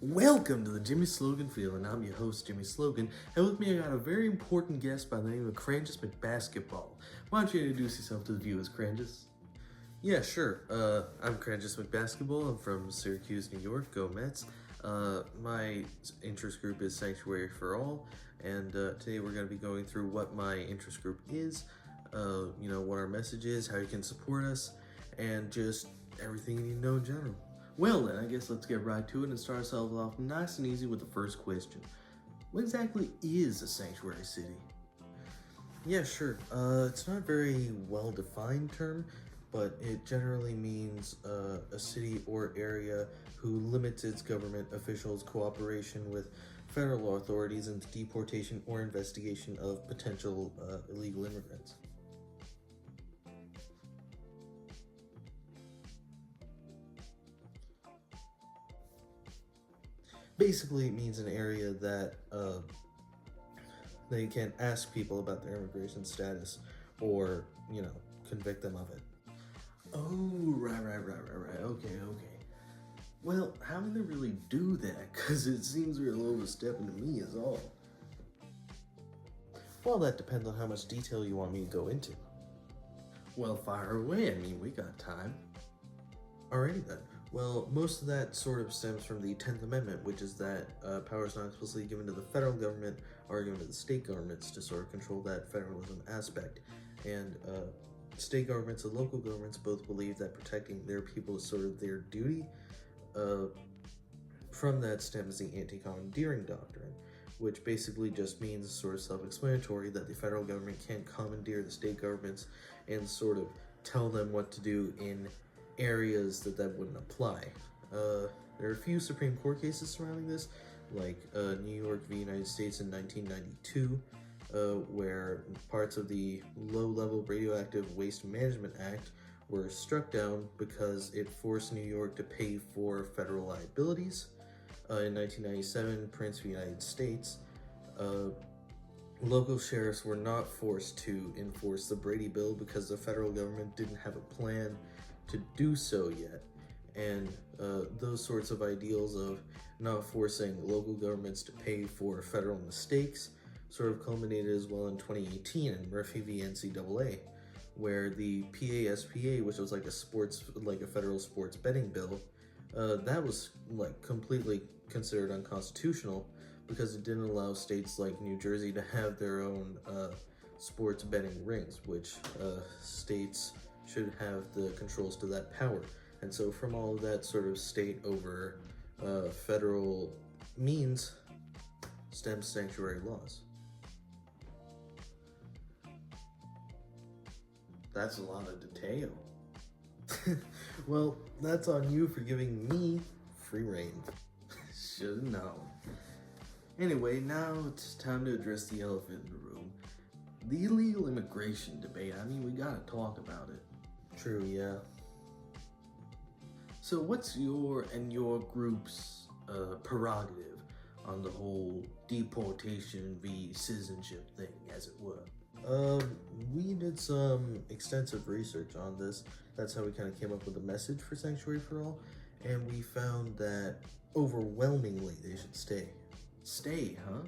Welcome to the Jimmy Slogan Field, and I'm your host, Jimmy Slogan, and with me I got a very important guest by the name of Crangus McBasketball. Why don't you introduce yourself to the viewers, Crangus? Yeah, sure. I'm Crangus McBasketball. I'm from Syracuse, New York. Go Mets. My interest group is Sanctuary for All, and today we're going to be going through what my interest group is, what our message is, how you can support us, and just everything you need to know in general. Well then, I guess let's get right to it and start ourselves off nice and easy with the first question. What exactly is a sanctuary city? Yeah, sure. It's not a very well-defined term, but it generally means a city or area who limits its government officials' cooperation with federal authorities in the deportation or investigation of potential illegal immigrants. Basically, it means an area that they can ask people about their immigration status or, convict them of it. Oh, right. Okay. Well, how do they really do that? Because it seems real overstepping to me is all. Well, that depends on how much detail you want me to go into. Well, fire away. We got time. Alrighty then. Well, most of that sort of stems from the 10th Amendment, which is that powers not explicitly given to the federal government are given to the state governments to sort of control that federalism aspect. And state governments and local governments both believe that protecting their people is sort of their duty. From that stems the anti-commandeering doctrine, which basically just means sort of self-explanatory that the federal government can't commandeer the state governments and sort of tell them what to do in areas that wouldn't apply. There are a few Supreme Court cases surrounding this, like New York v. United States in 1992, where parts of the Low-Level Radioactive Waste Management Act were struck down because it forced New York to pay for federal liabilities. In 1997, Prince v. United States, local sheriffs were not forced to enforce the Brady Bill because the federal government didn't have a plan to do so yet, and those sorts of ideals of not forcing local governments to pay for federal mistakes sort of culminated as well in 2018 in Murphy v. NCAA, where the PASPA, which was like a federal sports betting bill, that was completely considered unconstitutional because it didn't allow states like New Jersey to have their own sports betting rings, which states should have the controls to that power. And so from all of that sort of state over federal means stems sanctuary laws. That's a lot of detail. Well, that's on you for giving me free reign. Should've known. Anyway, now it's time to address the elephant in the room. The illegal immigration debate. We gotta talk about it. True, yeah. So what's your and your group's prerogative on the whole deportation v. citizenship thing, as it were? We did some extensive research on this. That's how we kind of came up with the message for Sanctuary for All, and we found that overwhelmingly they should stay. Stay, huh?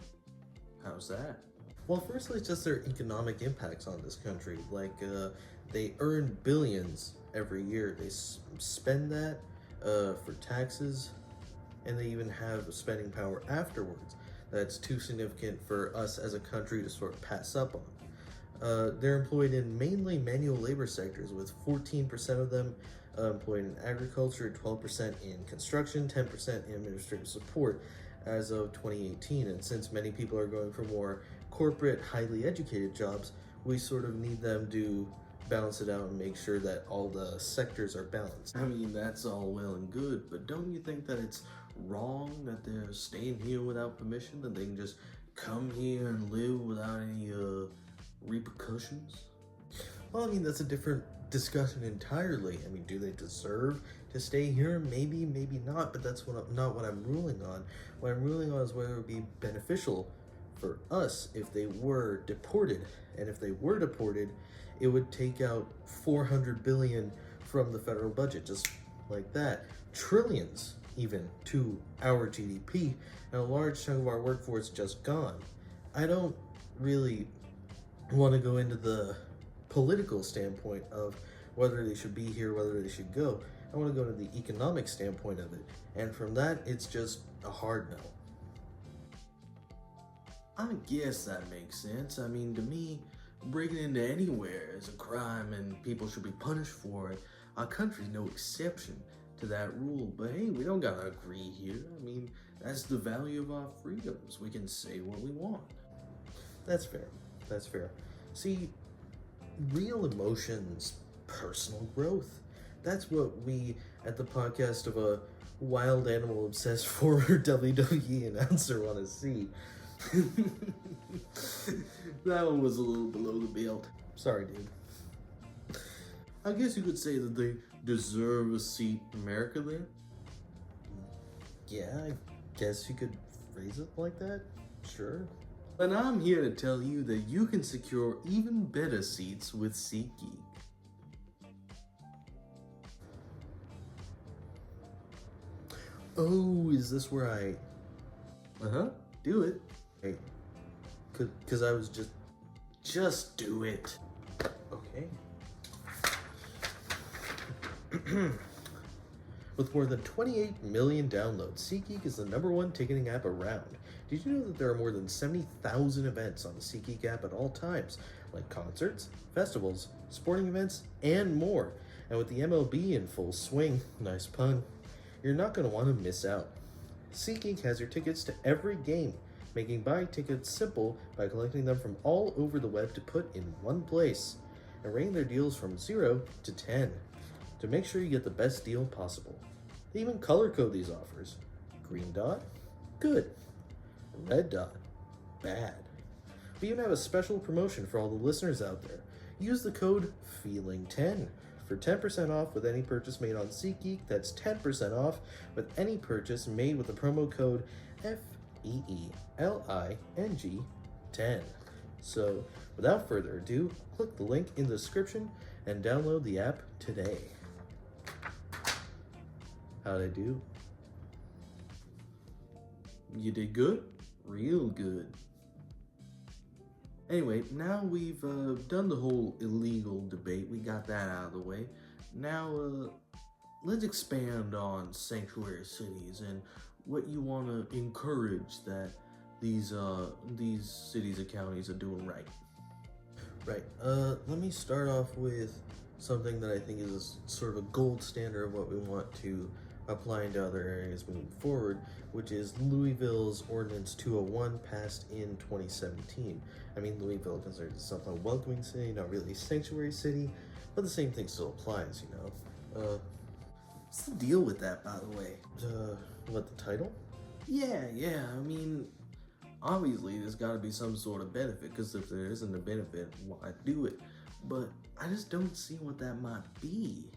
How's that? Well, firstly, it's just their economic impacts on this country. They earn billions every year. They spend that for taxes, and they even have spending power afterwards. That's too significant for us as a country to sort of pass up on. They're employed in mainly manual labor sectors, with 14% of them employed in agriculture, 12% in construction, 10% in administrative support as of 2018. And since many people are going for more corporate, highly educated jobs, we sort of need them to balance it out and make sure that all the sectors are balanced. That's all well and good, but don't you think that it's wrong that they're staying here without permission, that they can just come here and live without any repercussions? Well, that's a different discussion entirely. Do they deserve to stay here? Maybe, maybe not, but that's not what I'm ruling on. What I'm ruling on is whether it would be beneficial for us if they were deported. And if they were deported, it would take out $400 billion from the federal budget, just like that. Trillions even to our GDP, and a large chunk of our workforce just gone. I don't really want to go into the political standpoint of whether they should be here, whether they should go. I want to go to the economic standpoint of it, and from that, it's just a hard no. I guess that makes sense. I mean, to me, breaking into anywhere is a crime and people should be punished for it. Our country's no exception to that rule, but hey, we don't gotta agree here. I mean, that's the value of our freedoms. We can say what we want. That's fair. That's fair. See, real emotions, personal growth. That's what we at the podcast of a wild animal obsessed former WWE announcer want to see. That one was a little below the belt. Sorry, dude. I guess you could say that they deserve a seat in America then? Yeah, I guess you could phrase it like that. Sure. And I'm here to tell you that you can secure even better seats with SeatGeek. Oh, is this where I... do it. Hey, cause I was just do it. Okay. With more than 28 million downloads, SeatGeek is the #1 ticketing app around. Did you know that there are more than 70,000 events on the SeatGeek app at all times, like concerts, festivals, sporting events, and more? And with the MLB in full swing, nice pun, you're not going to want to miss out. SeatGeek has your tickets to every game, making buying tickets simple by collecting them from all over the web to put in one place, and rating their deals from 0 to 10 to make sure you get the best deal possible. They even color code these offers. Green dot, good. Red dot, bad. We even have a special promotion for all the listeners out there. Use the code FEELING10 for 10% off with any purchase made on SeatGeek. That's 10% off with any purchase made with the promo code FEELING10. So, without further ado, click the link in the description and download the app today. How'd I do? You did good? Real good. Anyway, now we've done the whole illegal debate. We got that out of the way. Now, let's expand on sanctuary cities and what you want to encourage that these cities and counties are doing right. Right. Let me start off with something that I think is sort of a gold standard of what we want to apply into other areas moving forward, which is Louisville's Ordinance 201 passed in 2017. I mean, Louisville considers itself a welcoming city, not really a sanctuary city, but the same thing still applies, you know. What's the deal with that, by the way? What, the title? Yeah, I mean, obviously there's got to be some sort of benefit, because if there isn't a benefit, why do it? But I just don't see what that might be.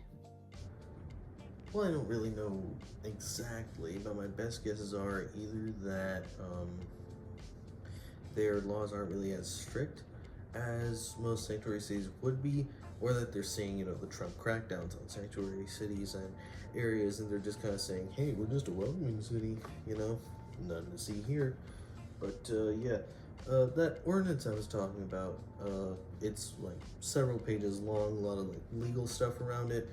Well, I don't really know exactly, but my best guesses are either that their laws aren't really as strict as most sanctuary cities would be, or that they're seeing, you know, the Trump crackdowns on sanctuary cities and areas, and they're just kind of saying, hey, we're just a welcoming city, you know, nothing to see here. But that ordinance I was talking about, it's like several pages long, a lot of like legal stuff around it,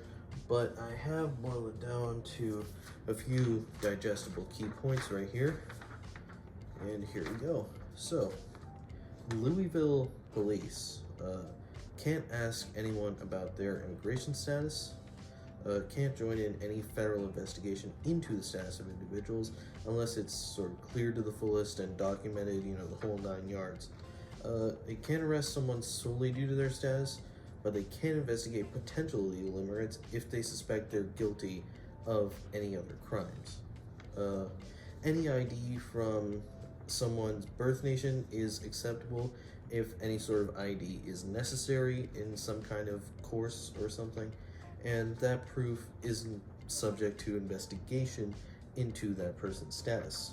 but I have boiled it down to a few digestible key points right here. And here we go. So, Louisville police can't ask anyone about their immigration status, can't join in any federal investigation into the status of individuals unless it's sort of cleared to the fullest and documented, you know, the whole 9 yards. They can't arrest someone solely due to their status, but they can investigate potential illegal immigrants if they suspect they're guilty of any other crimes. Any ID from someone's birth nation is acceptable if any sort of ID is necessary in some kind of course or something, and that proof isn't subject to investigation into that person's status.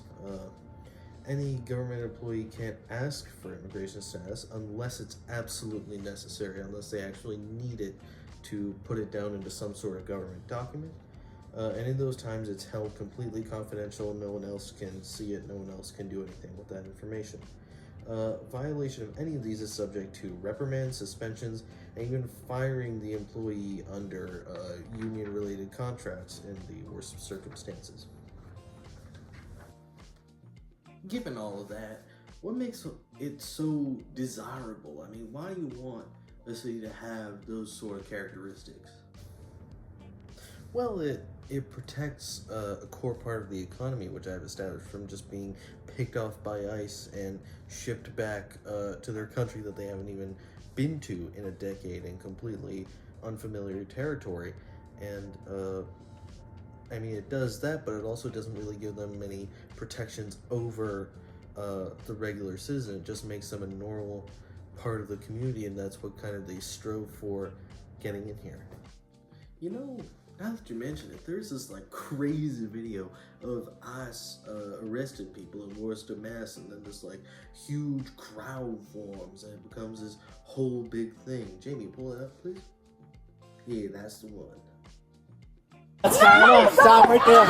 Any government employee can't ask for immigration status unless it's absolutely necessary, unless they actually need it to put it down into some sort of government document. And in those times, it's held completely confidential. No one else can see it. No one else can do anything with that information. Violation of any of these is subject to reprimand, suspensions, and even firing the employee under union-related contracts in the worst of circumstances. Given all of that, what makes it so desirable? I mean, why do you want a city to have those sort of characteristics? Well, it protects a core part of the economy, which I've established, from just being picked off by ICE and shipped back to their country that they haven't even been to in a decade in completely unfamiliar territory. And I mean, it does that, but it also doesn't really give them many protections over the regular citizen. It just makes them a normal part of the community, and that's what kind of they strove for getting in here. You know, now that you mention it, there's this like crazy video of ICE arresting people in Worcester, Mass, and then this like huge crowd forms and it becomes this whole big thing. Jamie, pull it up, please. Yeah, that's the one. Stop right there.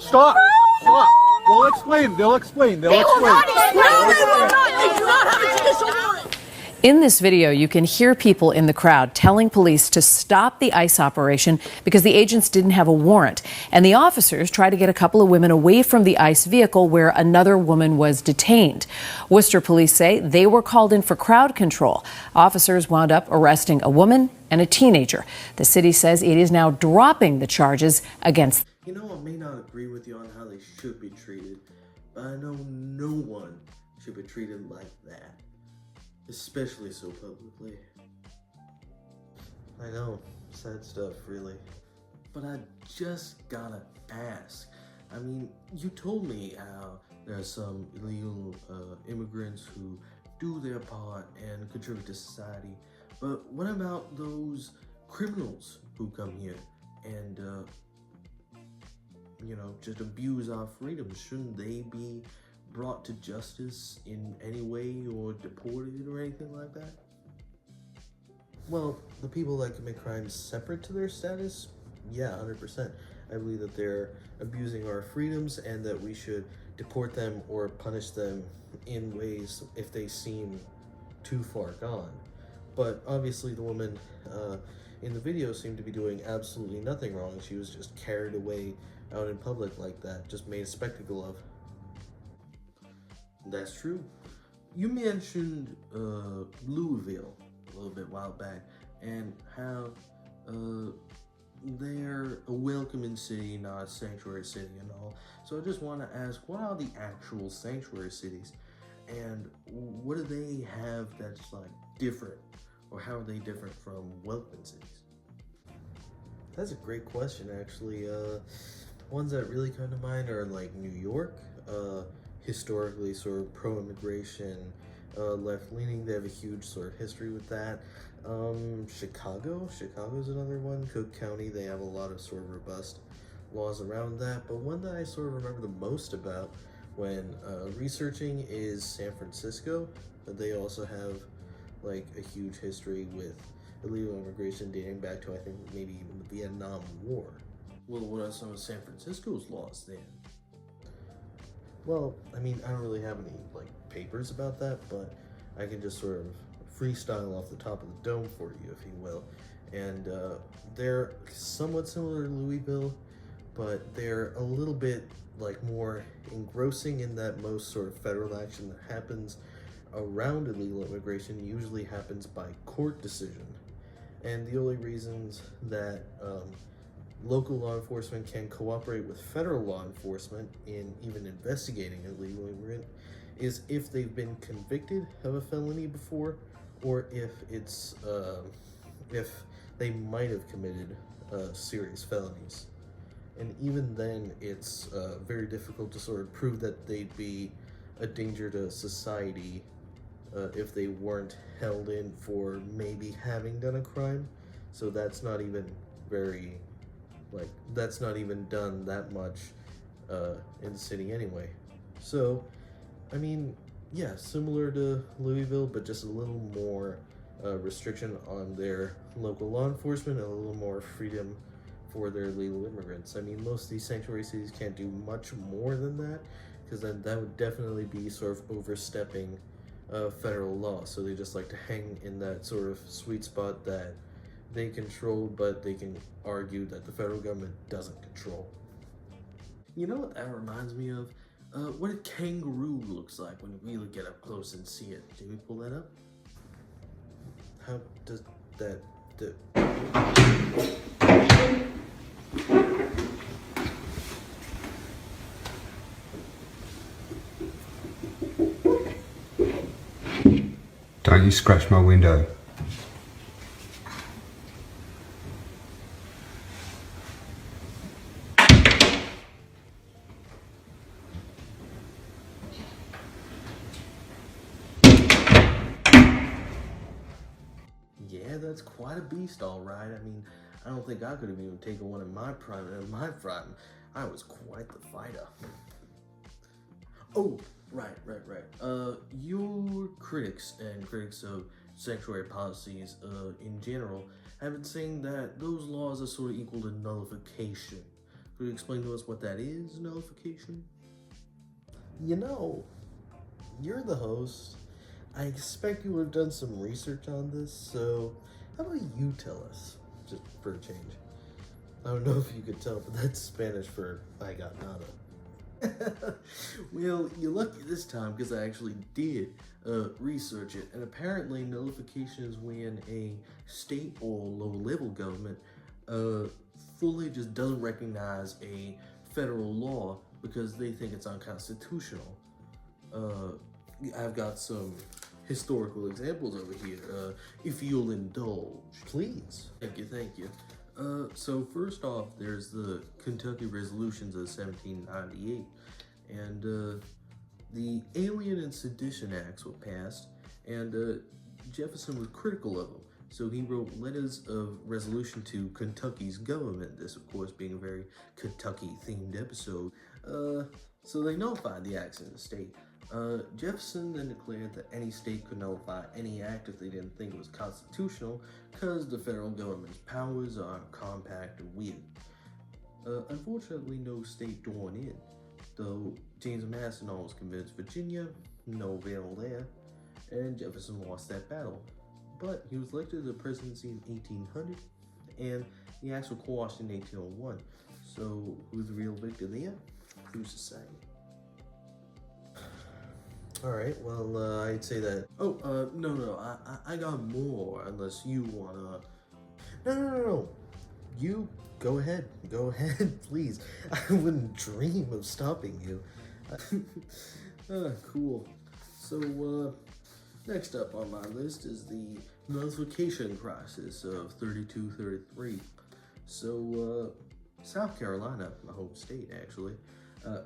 Stop. They'll explain. In this video, you can hear people in the crowd telling police to stop the ICE operation because the agents didn't have a warrant. And the officers try to get a couple of women away from the ICE vehicle where another woman was detained. Worcester police say they were called in for crowd control. Officers wound up arresting a woman and a teenager. The city says it is now dropping the charges against. You know, I may not agree with you on how they should be treated, but I know no one should be treated like that. Especially so publicly. I know, sad stuff, really. But I just gotta ask. I mean, you told me how there are some illegal immigrants who do their part and contribute to society. But what about those criminals who come here and, you know, just abuse our freedoms? Shouldn't they be brought to justice in any way or deported or anything like that? Well, the people that commit crimes separate to their status, yeah, 100%. I believe that they're abusing our freedoms and that we should deport them or punish them in ways if they seem too far gone. But obviously the woman in the video seemed to be doing absolutely nothing wrong. She was just carried away out in public like that, just made a spectacle of. That's true. You mentioned Louisville a little bit while back and how they're a welcoming city, not a sanctuary city and all. So I just want to ask, what are the actual sanctuary cities and what do they have that's like different, or how are they different from welcoming cities? That's a great question, actually. Ones that really come to mind are like New York, historically sort of pro-immigration, left-leaning. They have a huge sort of history with that. Chicago's another one. Cook County, they have a lot of sort of robust laws around that. But one that I sort of remember the most about when researching is San Francisco. They also have like a huge history with illegal immigration dating back to, I think, maybe even the Vietnam War. Well, what are some of San Francisco's laws then? Well, I mean, I don't really have any like papers about that, but I can just sort of freestyle off the top of the dome for you, if you will. And they're somewhat similar to Louisville, but they're a little bit like more engrossing in that most sort of federal action that happens around illegal immigration usually happens by court decision. And the only reasons that local law enforcement can cooperate with federal law enforcement in even investigating an illegal immigrant is if they've been convicted of a felony before, or if it's if they might have committed serious felonies. And even then, it's very difficult to sort of prove that they'd be a danger to society if they weren't held in for maybe having done a crime. So that's not even very, like, that's not even done that much in the city anyway. So, I mean, yeah, similar to Louisville, but just a little more restriction on their local law enforcement and a little more freedom for their legal immigrants. I mean, most of these sanctuary cities can't do much more than that, because then that would definitely be sort of overstepping federal law. So they just like to hang in that sort of sweet spot that they control, but they can argue that the federal government doesn't control. You know what that reminds me of? What a kangaroo looks like when you really get up close and see it. Can we pull that up? How does that do? Don't you scratch my window. Yeah, that's quite a beast, all right. I mean, I don't think I could have even taken one in my prime. In my prime, I was quite the fighter. Oh, right. Your critics and critics of sanctuary policies in general have been saying that those laws are sort of equal to nullification. Could you explain to us what that is, nullification? You know, you're the host. I expect you would have done some research on this, so how about you tell us, just for a change? I don't know if you could tell, but that's Spanish for I got nada. Well, you're lucky this time because I actually did research it, and apparently nullification is when a state or low-level government fully just doesn't recognize a federal law because they think it's unconstitutional. I've got some historical examples over here, if you'll indulge. Please. Thank you. So first off, there's the Kentucky Resolutions of 1798, and the Alien and Sedition Acts were passed, and Jefferson was critical of them. So he wrote letters of resolution to Kentucky's government, this of course being a very Kentucky-themed episode. So they nullified the acts in the state. Jefferson then declared that any state could nullify any act if they didn't think it was constitutional, because the federal government's powers are compact and weird. Unfortunately, no state joined in, though James Madison almost convinced Virginia, no avail there, and Jefferson lost that battle. But he was elected to the presidency in 1800, and the acts were quashed in 1801. So who's the real victor there? Who's to say? Alright, well, I'd say that... Oh, no, I got more, unless you wanna... No. You, go ahead, please. I wouldn't dream of stopping you. Cool. So, next up on my list is the nullification crisis of 32-33. So, South Carolina, my home state actually,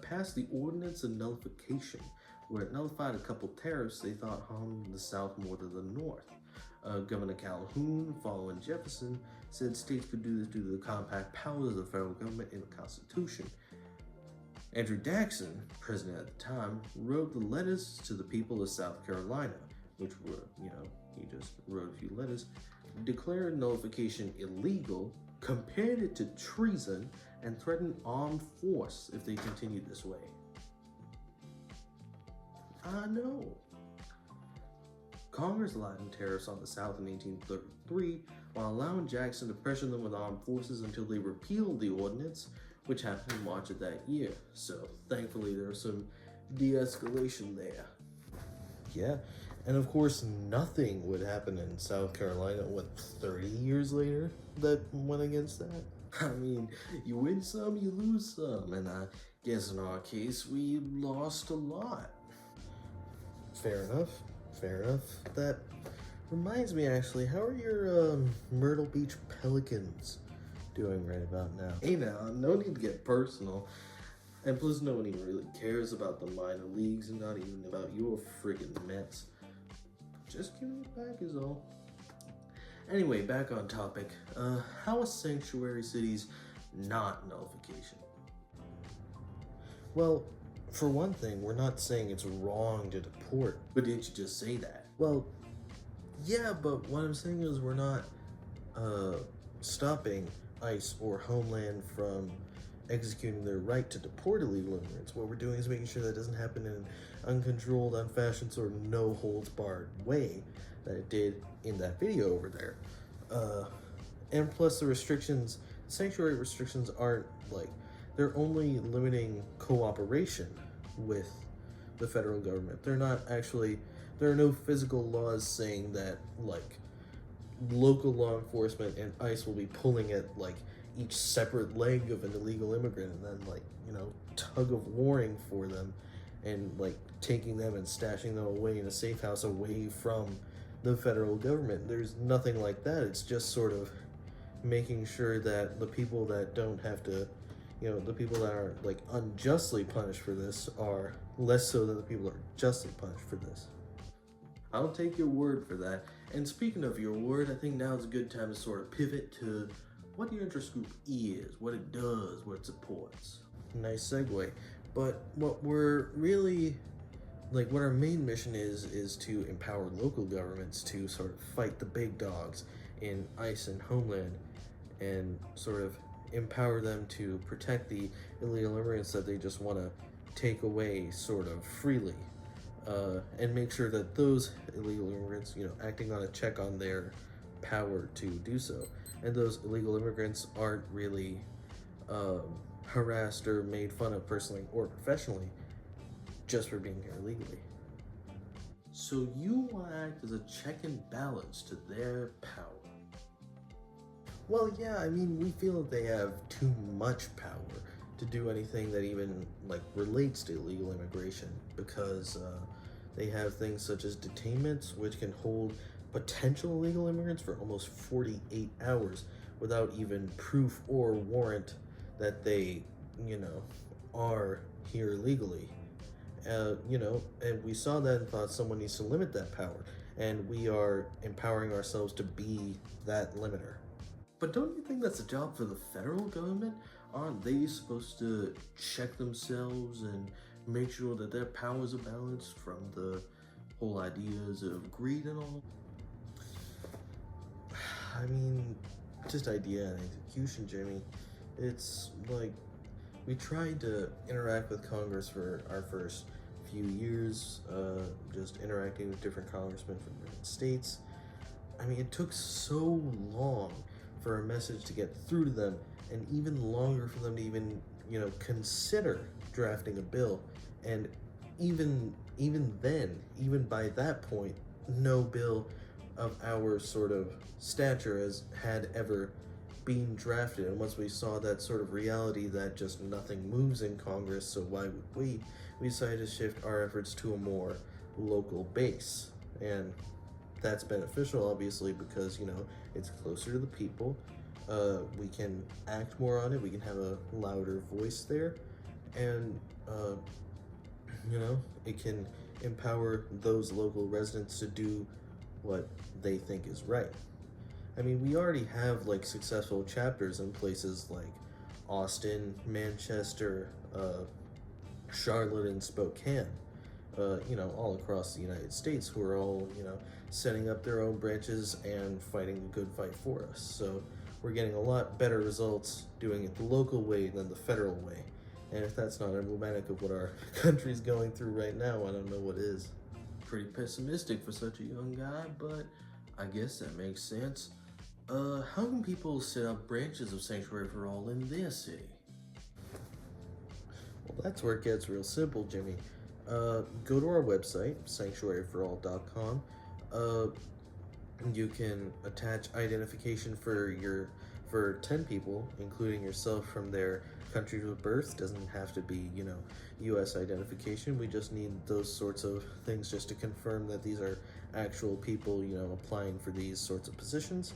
passed the Ordinance of Nullification, where it nullified a couple tariffs they thought harmed the South more than the North. Governor Calhoun, following Jefferson, said states could do this due to the compact powers of the federal government in the Constitution. Andrew Jackson, president at the time, wrote the letters to the people of South Carolina, which were, he just wrote a few letters, declared nullification illegal, compared it to treason, and threatened armed force if they continued this way. I know. Congress lightened tariffs on the South in 1833 while allowing Jackson to pressure them with armed forces until they repealed the ordinance, which happened in March of that year. So thankfully there was some de-escalation there. Yeah, and of course nothing would happen in South Carolina, 30 years later that went against that? I mean, you win some, you lose some, and I guess in our case we lost a lot. Fair enough. That reminds me, actually, how are your Myrtle Beach Pelicans doing right about now? Hey now, no need to get personal. And plus, no one even really cares about the minor leagues and not even about your friggin' Mets. Just giving it back is all. Anyway, back on topic. How are sanctuary cities not nullification? Well, for one thing, we're not saying it's wrong to deport. But didn't you just say that? Well, Yeah, but what I'm saying is we're not stopping ICE or Homeland from executing their right to deport illegal immigrants. What we're doing is making sure that doesn't happen in an uncontrolled, unfashioned, sort of no-holds-barred way that it did in that video over there. And plus the restrictions, sanctuary restrictions aren't like, they're only limiting cooperation with the federal government. They're not actually, there are no physical laws saying that like local law enforcement and ICE will be pulling at like each separate leg of an illegal immigrant and then like, you know, tug of warring for them and like taking them and stashing them away in a safe house away from the federal government. There's nothing like that. It's just sort of making sure that the people that don't have to, you know, the people that are like unjustly punished for this are less so than the people that are justly punished for this. I'll take your word for that. And speaking of your word, I think now is a good time to sort of pivot to what the interest group is, what it does, what it supports. Nice segue. But what we're really, like what our main mission is to empower local governments to sort of fight the big dogs in ICE and Homeland and sort of empower them to protect the illegal immigrants that they just want to take away sort of freely. And make sure that those illegal immigrants, you know, acting on a check on their power to do so. And those illegal immigrants aren't really harassed or made fun of personally or professionally just for being here illegally. So you want to act as a check and balance to their power. Well, yeah, I mean, we feel that they have too much power to do anything that even like relates to illegal immigration because they have things such as detainments, which can hold potential illegal immigrants for almost 48 hours without even proof or warrant that they, you know, are here illegally. You know, and we saw that and thought someone needs to limit that power, and we are empowering ourselves to be that limiter. But don't you think that's a job for the federal government? Aren't they supposed to check themselves and make sure that their powers are balanced from the whole ideas of greed and all? I mean, just idea and execution, Jimmy. It's like, we tried to interact with Congress for our first few years, just interacting with different congressmen from different states. I mean, it took so long for a message to get through to them, and even longer for them to even, you know, consider drafting a bill. And even then, even by that point, no bill of our sort of stature had ever been drafted. And once we saw that sort of reality that just nothing moves in Congress, so why would we decided to shift our efforts to a more local base. And that's beneficial, obviously, because, you know, it's closer to the people. We can act more on it. We can have a louder voice there. And, you know, it can empower those local residents to do what they think is right. I mean, we already have, like, successful chapters in places like Austin, Manchester, Charlotte, and Spokane. You know, all across the United States, who are all, you know, setting up their own branches and fighting a good fight for us. So we're getting a lot better results doing it the local way than the federal way. And if that's not emblematic of what our country's going through right now, I don't know what is. Pretty pessimistic for such a young guy, but I guess that makes sense. How can people set up branches of Sanctuary for All in their city? Well, that's where it gets real simple, Jimmy. Go to our website, sanctuaryforall.com. You can attach identification for 10 people, including yourself, from their country of birth. Doesn't have to be, you know, U.S. identification. We just need those sorts of things just to confirm that these are actual people, you know, applying for these sorts of positions.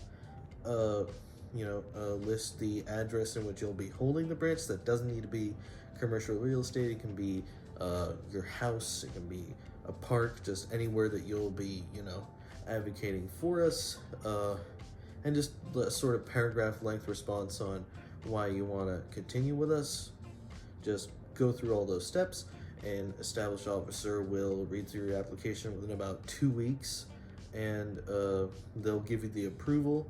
List the address in which you'll be holding the branch. That doesn't need to be commercial real estate. It can be your house. It can be a park, just anywhere that you'll be, you know, advocating for us. And just a sort of paragraph length response on why you want to continue with us. Just go through all those steps, and established officer will read through your application within about 2 weeks. and they'll give you the approval.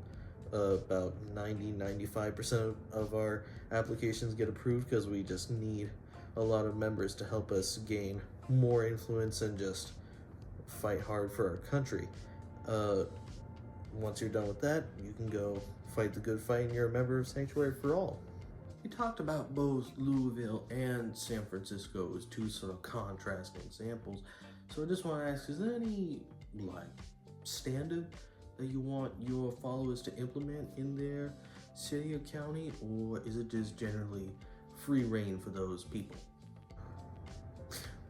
About 90-95% of our applications get approved because we just need a lot of members to help us gain more influence and just fight hard for our country. Once you're done with that, you can go fight the good fight and you're a member of Sanctuary for All. We talked about both Louisville and San Francisco as two sort of contrasting examples. So I just want to ask, is there any standard that you want your followers to implement in their city or county, or is it just generally free reign for those people?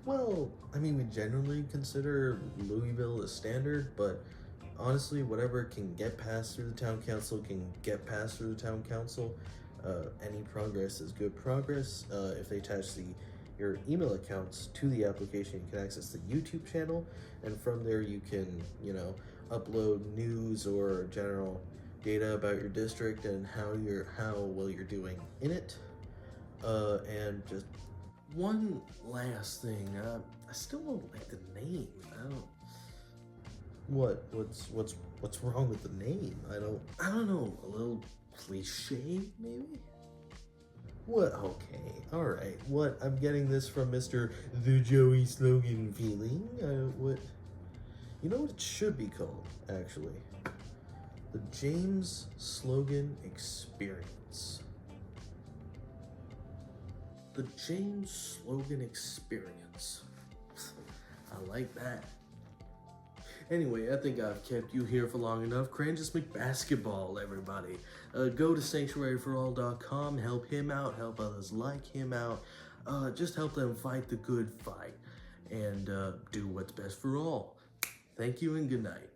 Well, I mean, we generally consider Louisville a standard, but honestly, whatever can get passed through the town council can get passed through the town council. Any progress is good progress. If they attach your email accounts to the application, you can access the YouTube channel, and from there you can, upload news or general data about your district and how well you're doing in it. And just one last thing, I still don't like the name. What's wrong with the name? I don't know, a little cliche maybe? What? Okay, alright. What? I'm getting this from Mr. The Joey Slogan feeling. What? You know what it should be called, actually? The James Slogan Experience. The James Slogan Experience. I like that. Anyway, I think I've kept you here for long enough. Crangis McBasketball, everybody. Go to sanctuaryforall.com, help him out, help others like him out. Just help them fight the good fight and do what's best for all. Thank you and good night.